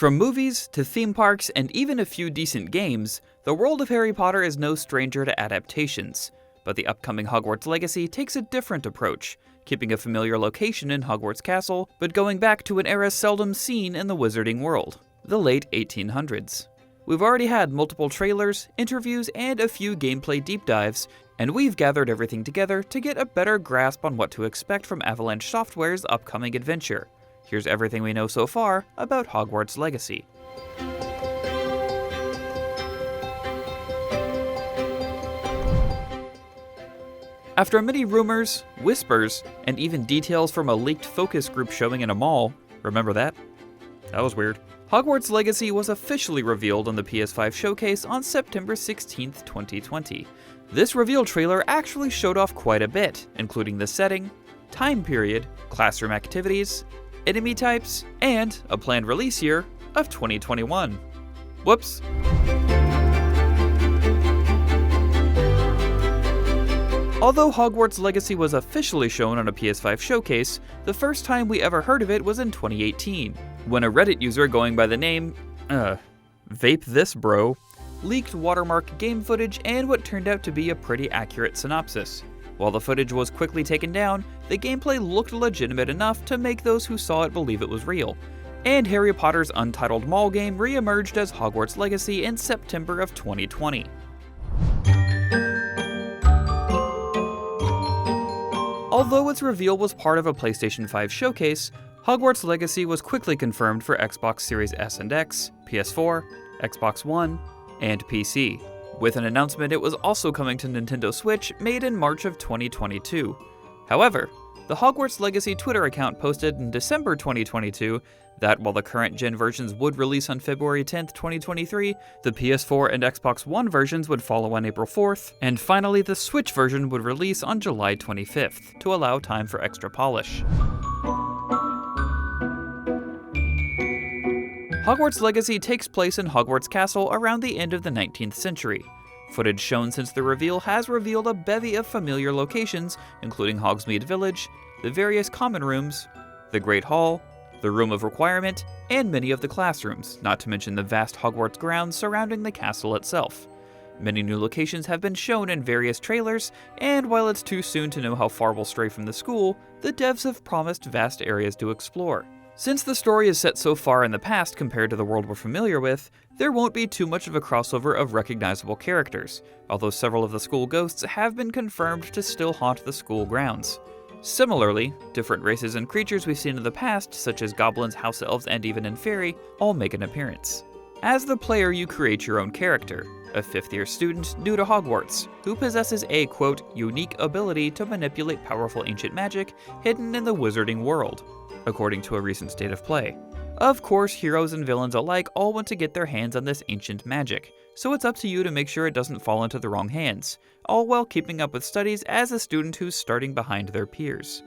From movies to theme parks and even a few decent games, the world of Harry Potter is no stranger to adaptations. But the upcoming Hogwarts Legacy takes a different approach, keeping a familiar location in Hogwarts Castle, but going back to an era seldom seen in the wizarding world, the late 1800s. We've already had multiple trailers, interviews, and a few gameplay deep dives, and we've gathered everything together to get a better grasp on what to expect from Avalanche Software's upcoming adventure. Here's everything we know so far about Hogwarts Legacy. After many rumors, whispers, and even details from a leaked focus group showing in a mall, remember that? That was weird. Hogwarts Legacy was officially revealed on the PS5 showcase on September 16, 2020. This reveal trailer actually showed off quite a bit, including the setting, time period, classroom activities, enemy types, and a planned release year of 2021. Whoops. Although Hogwarts Legacy was officially shown on a PS5 showcase, the first time we ever heard of it was in 2018, when a Reddit user going by the name, Vape This Bro, leaked watermark game footage and what turned out to be a pretty accurate synopsis. While the footage was quickly taken down, the gameplay looked legitimate enough to make those who saw it believe it was real. And Harry Potter's untitled mall game re-emerged as Hogwarts Legacy in September of 2020. Although its reveal was part of a PlayStation 5 showcase, Hogwarts Legacy was quickly confirmed for Xbox Series S and X, PS4, Xbox One, and PC. With an announcement it was also coming to Nintendo Switch made in March of 2022. However, the Hogwarts Legacy Twitter account posted in December 2022 that while the current gen versions would release on February 10, 2023, the PS4 and Xbox One versions would follow on April 4th, and finally the Switch version would release on July 25th, to allow time for extra polish. Hogwarts Legacy takes place in Hogwarts Castle around the end of the 19th century. Footage shown since the reveal has revealed a bevy of familiar locations, including Hogsmeade Village, the various common rooms, the Great Hall, the Room of Requirement, and many of the classrooms, not to mention the vast Hogwarts grounds surrounding the castle itself. Many new locations have been shown in various trailers, and while it's too soon to know how far we'll stray from the school, the devs have promised vast areas to explore. Since the story is set so far in the past compared to the world we're familiar with, there won't be too much of a crossover of recognizable characters, although several of the school ghosts have been confirmed to still haunt the school grounds. Similarly, different races and creatures we've seen in the past, such as goblins, house elves, and even inferi, all make an appearance. As the player, you create your own character, a fifth-year student new to Hogwarts, who possesses a, quote, unique ability to manipulate powerful ancient magic hidden in the wizarding world, according to a recent state of play. Of course, heroes and villains alike all want to get their hands on this ancient magic, so it's up to you to make sure it doesn't fall into the wrong hands, all while keeping up with studies as a student who's starting behind their peers.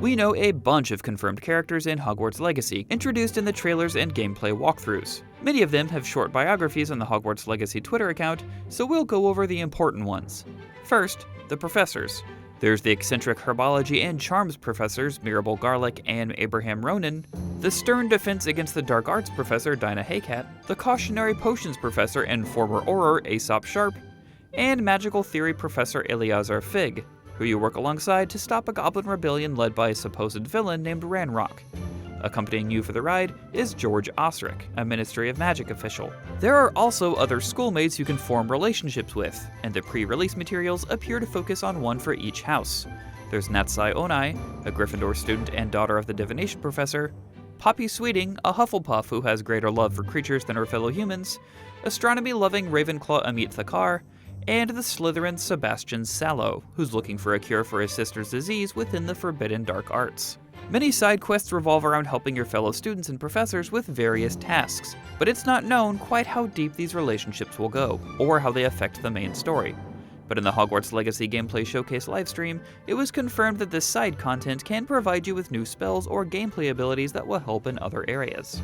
We know a bunch of confirmed characters in Hogwarts Legacy, introduced in the trailers and gameplay walkthroughs. Many of them have short biographies on the Hogwarts Legacy Twitter account, so we'll go over the important ones. First, the professors. There's the eccentric herbology and charms professors Mirabel Garlick and Abraham Ronan, the stern defense against the dark arts professor Dinah Haycat, the cautionary potions professor and former Auror Aesop Sharp, and magical theory professor Eleazar Fig, who you work alongside to stop a goblin rebellion led by a supposed villain named Ranrock. Accompanying you for the ride is George Osric, a Ministry of Magic official. There are also other schoolmates you can form relationships with, and the pre-release materials appear to focus on one for each house. There's Natsai Onai, a Gryffindor student and daughter of the divination professor, Poppy Sweeting, a Hufflepuff who has greater love for creatures than her fellow humans, astronomy-loving Ravenclaw Amit Thakar, and the Slytherin Sebastian Sallow, who's looking for a cure for his sister's disease within the forbidden dark arts. Many side quests revolve around helping your fellow students and professors with various tasks, but it's not known quite how deep these relationships will go, or how they affect the main story. But in the Hogwarts Legacy gameplay showcase livestream, it was confirmed that this side content can provide you with new spells or gameplay abilities that will help in other areas.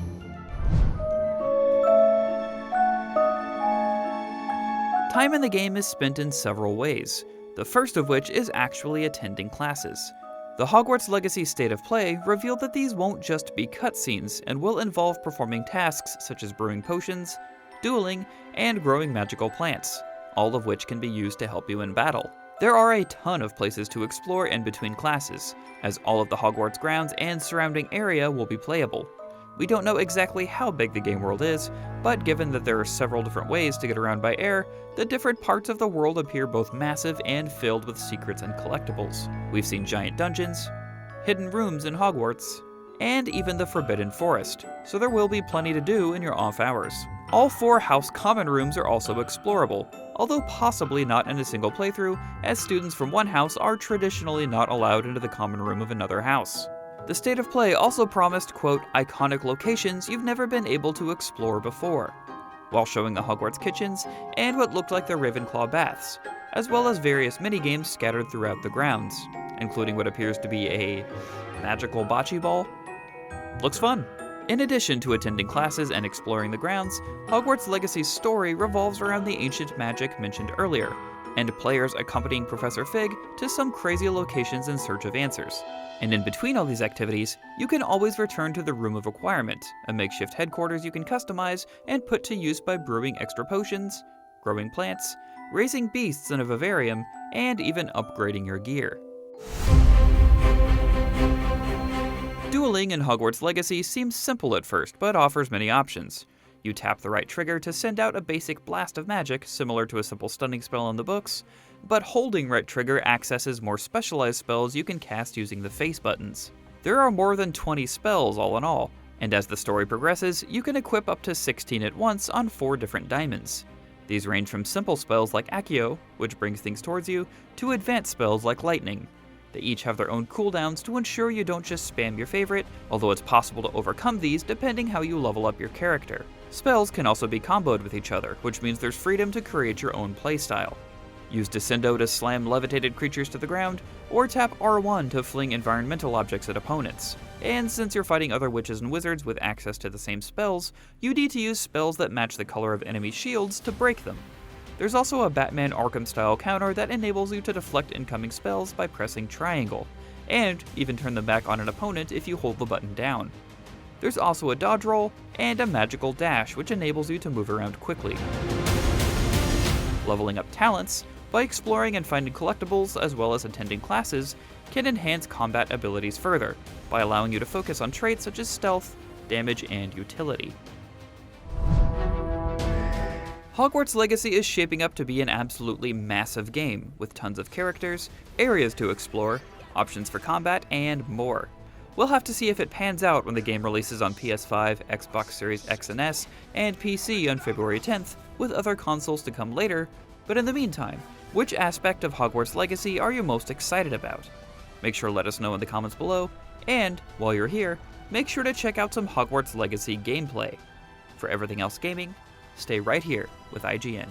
Time in the game is spent in several ways, the first of which is actually attending classes. The Hogwarts Legacy State of Play revealed that these won't just be cutscenes and will involve performing tasks such as brewing potions, dueling, and growing magical plants, all of which can be used to help you in battle. There are a ton of places to explore in between classes, as all of the Hogwarts grounds and surrounding area will be playable. We don't know exactly how big the game world is, but given that there are several different ways to get around by air, the different parts of the world appear both massive and filled with secrets and collectibles. We've seen giant dungeons, hidden rooms in Hogwarts, and even the Forbidden Forest, so there will be plenty to do in your off hours. All 4 House Common rooms are also explorable, although possibly not in a single playthrough, as students from one house are traditionally not allowed into the common room of another house. The State of Play also promised, quote, iconic locations you've never been able to explore before, while showing the Hogwarts kitchens and what looked like the Ravenclaw baths, as well as various minigames scattered throughout the grounds, including what appears to be a magical bocce ball. Looks fun! In addition to attending classes and exploring the grounds, Hogwarts Legacy's story revolves around the ancient magic mentioned earlier, and players accompanying Professor Fig to some crazy locations in search of answers. And in between all these activities, you can always return to the Room of Requirement, a makeshift headquarters you can customize and put to use by brewing extra potions, growing plants, raising beasts in a vivarium, and even upgrading your gear. Dueling in Hogwarts Legacy seems simple at first, but offers many options. You tap the right trigger to send out a basic blast of magic, similar to a simple stunning spell in the books, but holding right trigger accesses more specialized spells you can cast using the face buttons. There are more than 20 spells all in all, and as the story progresses, you can equip up to 16 at once on 4 different diamonds. These range from simple spells like Accio, which brings things towards you, to advanced spells like Lightning. They each have their own cooldowns to ensure you don't just spam your favorite, although it's possible to overcome these depending how you level up your character. Spells can also be comboed with each other, which means there's freedom to create your own playstyle. Use Descendo to slam levitated creatures to the ground, or tap R1 to fling environmental objects at opponents. And since you're fighting other witches and wizards with access to the same spells, you need to use spells that match the color of enemy shields to break them. There's also a Batman Arkham-style counter that enables you to deflect incoming spells by pressing triangle, and even turn them back on an opponent if you hold the button down. There's also a dodge roll and a magical dash, which enables you to move around quickly. Leveling up talents, by exploring and finding collectibles as well as attending classes, can enhance combat abilities further, by allowing you to focus on traits such as stealth, damage, and utility. Hogwarts Legacy is shaping up to be an absolutely massive game, with tons of characters, areas to explore, options for combat, and more. We'll have to see if it pans out when the game releases on PS5, Xbox Series X and S, and PC on February 10th, with other consoles to come later, but in the meantime, which aspect of Hogwarts Legacy are you most excited about? Make sure to let us know in the comments below, and, while you're here, make sure to check out some Hogwarts Legacy gameplay. For everything else gaming, stay right here with IGN.